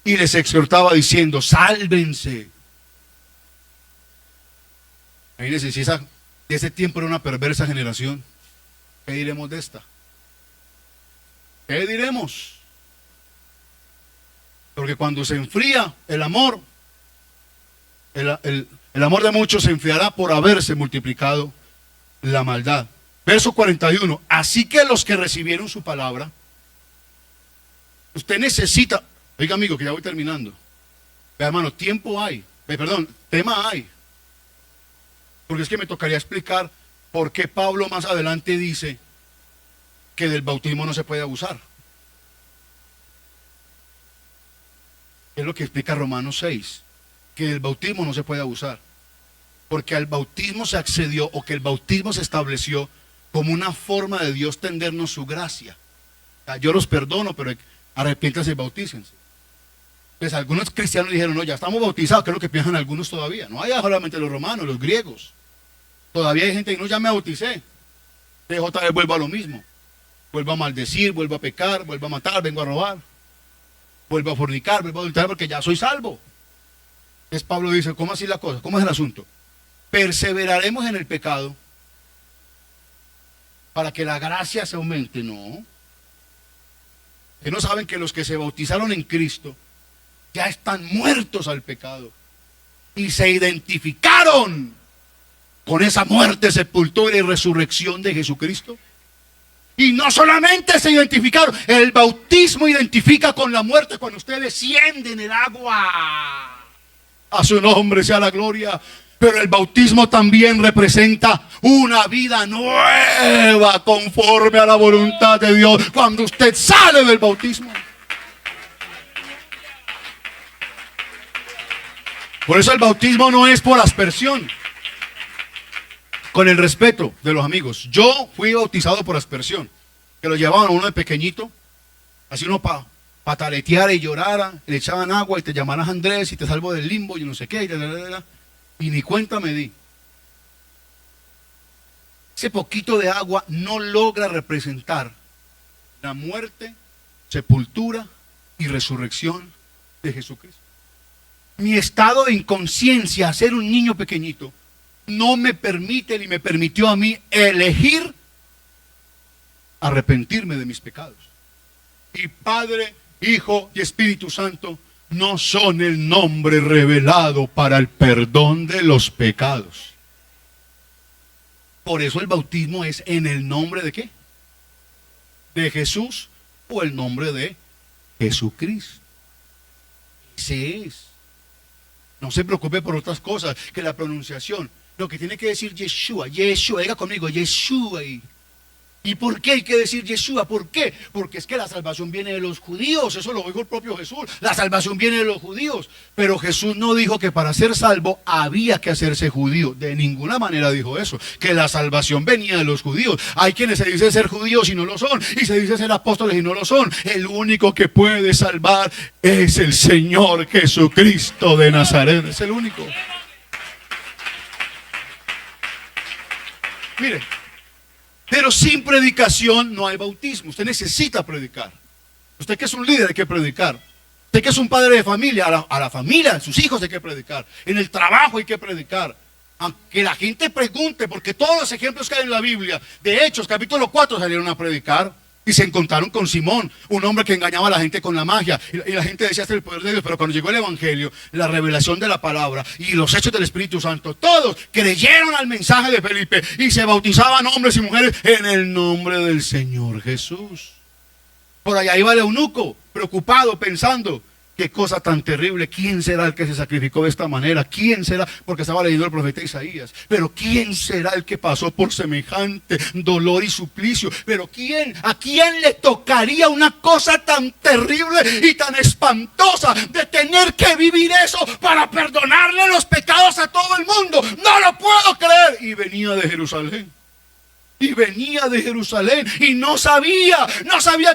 y les exhortaba diciendo, sálvense. Imagínense, si de ese tiempo era una perversa generación, ¿qué diremos de esta? ¿Qué diremos? Porque cuando se enfría el amor, el amor de muchos se enfriará por haberse multiplicado la maldad. Verso 41, así que los que recibieron su palabra, usted necesita, oiga amigo que ya voy terminando, vea hermano, tema hay, porque es que me tocaría explicar por qué Pablo más adelante dice que del bautismo no se puede abusar. Es lo que explica Romanos 6, que del bautismo no se puede abusar, porque al bautismo se accedió o que el bautismo se estableció como una forma de Dios tendernos su gracia. O sea, yo los perdono, pero arrepiéntanse y bautícense. Entonces algunos cristianos dijeron, no, ya estamos bautizados, que es lo que piensan algunos todavía. No hay solamente los romanos, los griegos. Todavía hay gente que no, ya me bauticé. Entonces otra vez vuelvo a lo mismo. Vuelvo a maldecir, vuelvo a pecar, vuelvo a matar, vengo a robar. Vuelvo a fornicar, vuelvo a adulterar porque ya soy salvo. Entonces Pablo dice, ¿cómo así la cosa? ¿Cómo es el asunto? Perseveraremos en el pecado para que la gracia se aumente. No. Que no saben que los que se bautizaron en Cristo ya están muertos al pecado y se identificaron con esa muerte, sepultura y resurrección de Jesucristo. Y no solamente se identificaron, el bautismo identifica con la muerte cuando usted desciende en el agua. A su nombre sea la gloria. Pero el bautismo también representa una vida nueva conforme a la voluntad de Dios cuando usted sale del bautismo. Por eso el bautismo no es por aspersión. Con el respeto de los amigos, yo fui bautizado por aspersión, que lo llevaban a uno de pequeñito, así uno pataleteara y llorara, le echaban agua y te llamarás Andrés y te salvo del limbo y no sé qué, y ni cuenta me di. Ese poquito de agua no logra representar la muerte, sepultura y resurrección de Jesucristo. Mi estado de inconsciencia, ser un niño pequeñito, no me permite ni me permitió a mí elegir arrepentirme de mis pecados. Y Padre, Hijo y Espíritu Santo no son el nombre revelado para el perdón de los pecados. Por eso el bautismo es en el nombre de ¿qué? De Jesús o el nombre de Jesucristo. Ese es. No se preocupe por otras cosas, que la pronunciación. Lo que tiene que decir Yeshua, diga conmigo, Yeshua. ¿Y por qué hay que decir Yeshua? ¿Por qué? Porque es que la salvación viene de los judíos, eso lo dijo el propio Jesús, la salvación viene de los judíos, pero Jesús no dijo que para ser salvo había que hacerse judío, de ninguna manera dijo eso, que la salvación venía de los judíos. Hay quienes se dicen ser judíos y no lo son, y se dicen ser apóstoles y no lo son. El único que puede salvar es el Señor Jesucristo de Nazaret, es el único. Mire, pero sin predicación no hay bautismo. Usted necesita predicar. Usted que es un líder hay que predicar. Usted que es un padre de familia, a la familia, a sus hijos hay que predicar. En el trabajo hay que predicar. Aunque la gente pregunte, porque todos los ejemplos que hay en la Biblia, de Hechos, capítulo 4, salieron a predicar. Y se encontraron con Simón, un hombre que engañaba a la gente con la magia. Y la gente decía, este es el poder de Dios. Pero cuando llegó el Evangelio, la revelación de la palabra y los hechos del Espíritu Santo, todos creyeron al mensaje de Felipe y se bautizaban hombres y mujeres en el nombre del Señor Jesús. Por allá iba el eunuco, preocupado, pensando, qué cosa tan terrible. ¿Quién será el que se sacrificó de esta manera? ¿Quién será? Porque estaba leyendo el profeta Isaías. Pero ¿quién será el que pasó por semejante dolor y suplicio? Pero ¿quién? ¿A quién le tocaría una cosa tan terrible y tan espantosa de tener que vivir eso para perdonarle los pecados a todo el mundo? No lo puedo creer. Y venía de Jerusalén. Y venía de Jerusalén y no sabía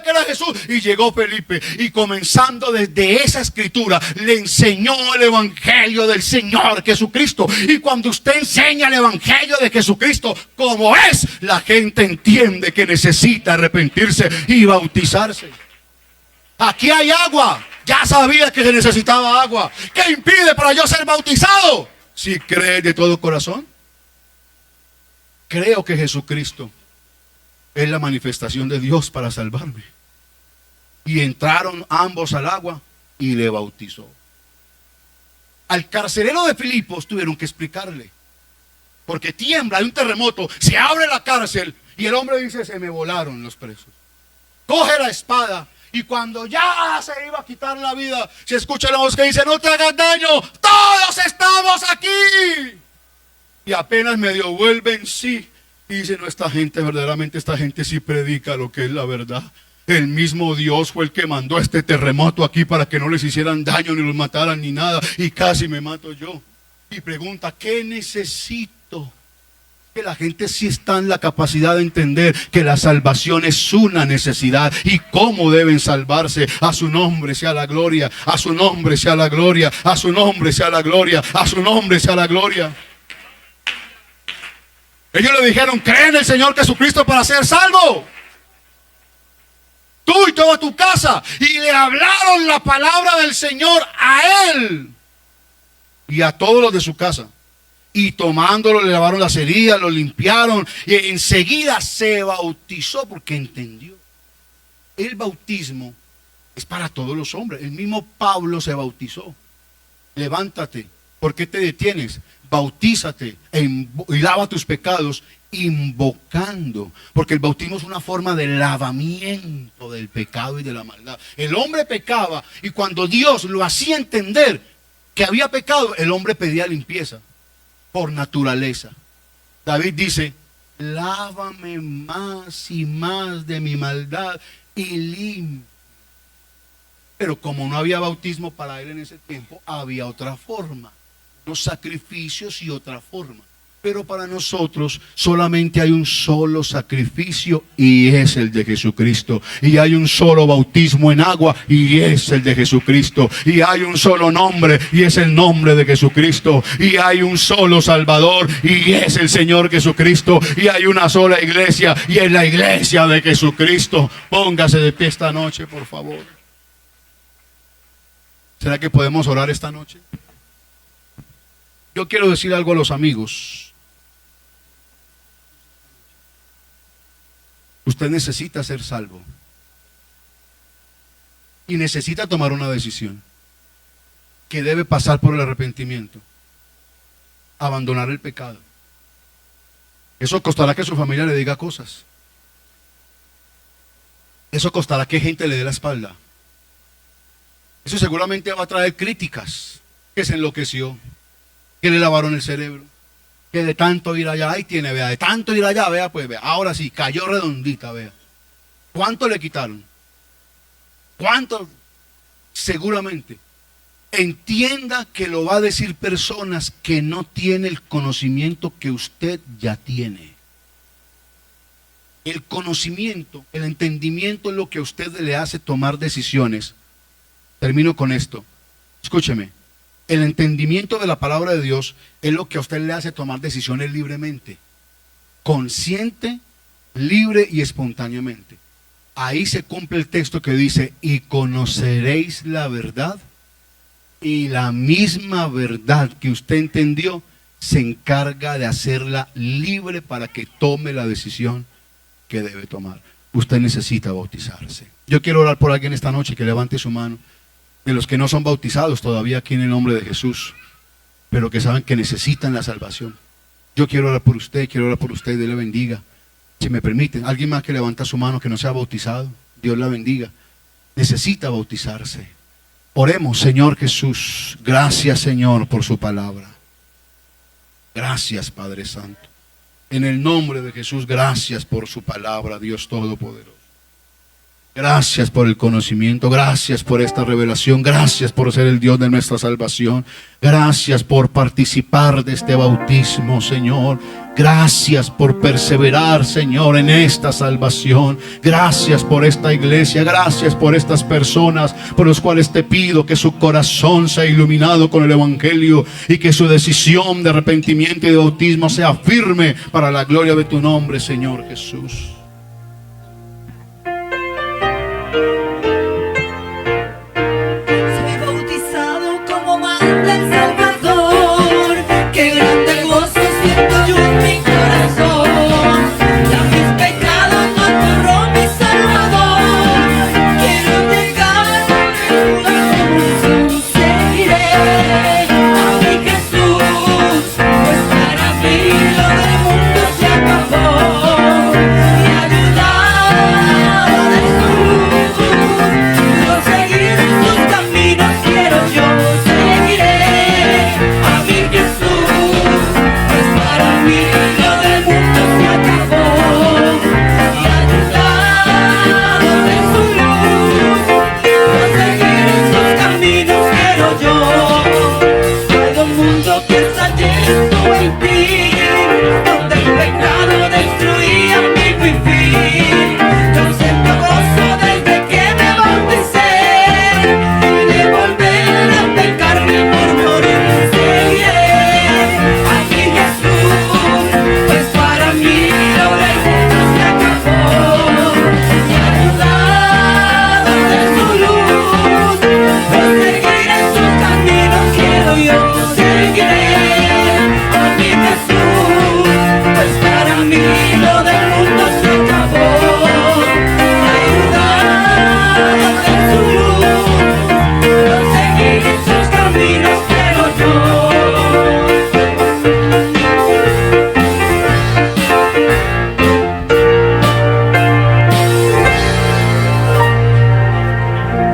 que era Jesús. Y llegó Felipe y comenzando desde esa escritura le enseñó el evangelio del Señor Jesucristo. Y cuando usted enseña el evangelio de Jesucristo como es, la gente entiende que necesita arrepentirse y bautizarse. Aquí hay agua. Ya sabía que se necesitaba agua. ¿Qué impide para yo ser bautizado? Si crees de todo corazón. Creo que Jesucristo es la manifestación de Dios para salvarme. Y entraron ambos al agua y le bautizó. Al carcelero de Filipos tuvieron que explicarle. Porque tiembla, hay un terremoto, se abre la cárcel y el hombre dice, se me volaron los presos. Coge la espada y cuando ya se iba a quitar la vida, se escucha la voz que dice, no te hagas daño, todos estamos aquí. Y apenas medio vuelve en sí y dice, no, esta gente sí predica lo que es la verdad. El mismo Dios fue el que mandó este terremoto aquí para que no les hicieran daño, ni los mataran, ni nada. Y casi me mato yo. Y pregunta, ¿qué necesito? Que la gente sí está en la capacidad de entender que la salvación es una necesidad. Y cómo deben salvarse. A su nombre sea la gloria. A su nombre sea la gloria. A su nombre sea la gloria. A su nombre sea la gloria. Ellos le dijeron, cree en el Señor Jesucristo para ser salvo. Tú y toda tu casa. Y le hablaron la palabra del Señor a él. Y a todos los de su casa. Y tomándolo le lavaron las heridas, lo limpiaron. Y enseguida se bautizó porque entendió. El bautismo es para todos los hombres. El mismo Pablo se bautizó. Levántate. ¿Por qué te detienes? Bautízate y lava tus pecados invocando, porque el bautismo es una forma de lavamiento del pecado y de la maldad. El hombre pecaba y cuando Dios lo hacía entender que había pecado, el hombre pedía limpieza por naturaleza. David dice, lávame más y más de mi maldad y limpia. Pero como no había bautismo para él en ese tiempo, había otra forma. Los sacrificios y otra forma. Pero para nosotros solamente hay un solo sacrificio y es el de Jesucristo. Y hay un solo bautismo en agua y es el de Jesucristo. Y hay un solo nombre y es el nombre de Jesucristo. Y hay un solo Salvador y es el Señor Jesucristo. Y hay una sola iglesia y es la iglesia de Jesucristo. Póngase de pie esta noche, por favor. ¿Será que podemos orar esta noche? Yo quiero decir algo a los amigos. Usted necesita ser salvo. Y necesita tomar una decisión. Que debe pasar por el arrepentimiento. Abandonar el pecado. Eso costará que su familia le diga cosas. Eso costará que gente le dé la espalda. Eso seguramente va a traer críticas. Que se enloqueció. Que le lavaron el cerebro, que de tanto ir allá, ahí tiene, vea, de tanto ir allá, vea, pues vea, ahora sí, cayó redondita, vea. ¿Cuánto le quitaron? ¿Cuánto? Seguramente. Entienda que lo va a decir personas que no tienen el conocimiento que usted ya tiene. El conocimiento, el entendimiento es lo que a usted le hace tomar decisiones. Termino con esto. Escúcheme. El entendimiento de la palabra de Dios es lo que a usted le hace tomar decisiones libremente, consciente, libre y espontáneamente. Ahí se cumple el texto que dice, y conoceréis la verdad, y la misma verdad que usted entendió se encarga de hacerla libre para que tome la decisión que debe tomar. usted necesita bautizarse. Yo quiero orar por alguien esta noche que levante su mano, de los que no son bautizados todavía aquí en el nombre de Jesús, pero que saben que necesitan la salvación. Yo quiero orar por usted, Dios le bendiga. Si me permiten, alguien más que levanta su mano que no sea bautizado, Dios la bendiga. Necesita bautizarse. Oremos, Señor Jesús. Gracias, Señor, por su palabra. Gracias, Padre Santo. En el nombre de Jesús, gracias por su palabra, Dios Todopoderoso. Gracias por el conocimiento, gracias por esta revelación, gracias por ser el Dios de nuestra salvación, gracias por participar de este bautismo, Señor. Gracias por perseverar, Señor, en esta salvación. Gracias por esta iglesia, gracias por estas personas por los cuales te pido que su corazón sea iluminado con el Evangelio y que su decisión de arrepentimiento y de bautismo sea firme para la gloria de tu nombre, Señor Jesús.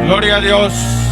Gloria a Dios.